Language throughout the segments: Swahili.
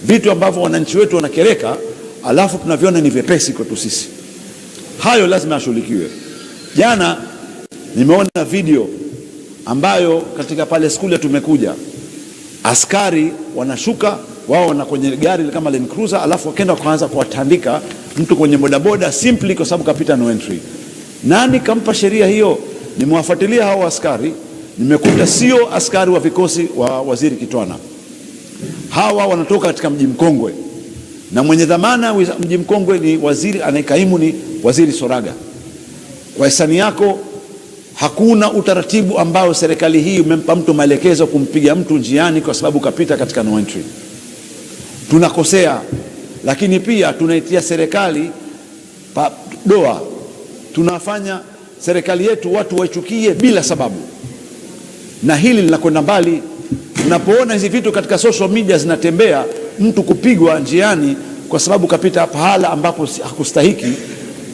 vitu ambavyo wananchi wetu wanakereka, alafu tunaviona ni vyepesi kwetu sisi. Hayo lazima yashughulikiwe. Jana nimeona video ambayo katika pale skuli tumekuja, askari wanashuka wao na kwenye gari kama Land Cruiser, alafu wakaenda wakaanza kuwatandika mtu kwenye bodaboda simply kwa sababu kapita no entry. Nani kampa sheria hiyo? Nimewafuatilia hao askari, nimekuta sio askari wa vikosi wa Waziri Kitwana. Hawa wanatoka katika Mji Mkongwe, na mwenye dhamana Mji Mkongwe ni waziri anayekaimu ni Waziri Soraga. Kwa hisani yako, hakuna utaratibu ambao serikali hii umempa mtu maelekezo kumpiga mtu njiani kwa sababu kapita katika no entry. Tunakosea, lakini pia tunaitia serikali doa. Tunafanya serikali yetu watu waichukie bila sababu, na hili linakwenda mbali. Tunapoona hizi vitu katika social media zinatembea, mtu kupigwa njiani kwa sababu kapita pahala ambapo hakustahiki,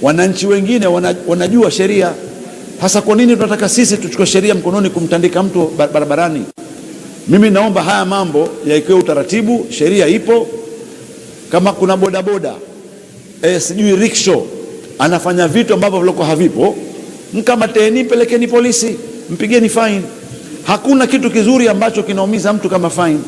wananchi wengine wanajua sheria. Hasa kwa nini tunataka sisi tuchukue sheria mkononi kumtandika mtu barabarani? Mimi naomba haya mambo yawekewe utaratibu. Sheria ipo. Kama kuna bodaboda sijui rickshaw anafanya vitu ambavyo vilikuwa havipo, mkamateni, pelekeni polisi, mpigeni fine. Hakuna kitu kizuri ambacho kinaumiza mtu kama fine.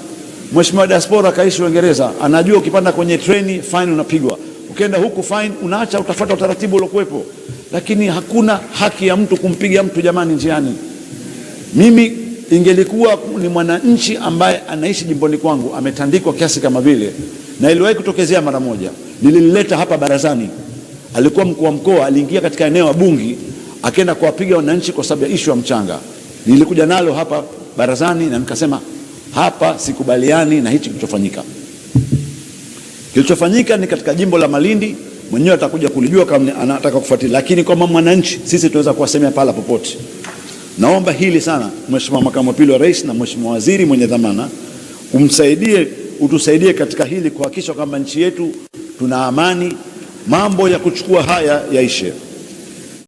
Mheshimiwa Diaspora kaishi Uingereza, anajua ukipanda kwenye treni fine unapigwa, ukienda huku fine unaacha, utafuata utaratibu uliokuwepo. Lakini hakuna haki ya mtu kumpiga mtu jamani njiani. Mimi ingelikuwa ni mwananchi ambaye anaishi jimboni kwangu ametandikwa kiasi kama vile, na iliwahi kutokezea mara moja, nililileta hapa barazani. Alikuwa mkuu wa mkoa, aliingia katika eneo la Bungi akaenda kuwapiga wananchi kwa sababu ya issue ya mchanga. Nilikuja nalo hapa barazani na nikasema hapa sikubaliani na hichi kilichofanyika. Kilichofanyika ni katika jimbo la Malindi, mwenyewe atakuja kulijua kama anataka kufuatilia, lakini kama mwananchi sisi tunaweza kuwasemea pala popote. Naomba hili sana Mheshimiwa Makamu wa Pili wa Rais na Mheshimiwa Waziri mwenye dhamana, utusaidie katika hili kuhakikisha kwamba nchi yetu tuna amani, mambo ya kuchukua haya yaishe.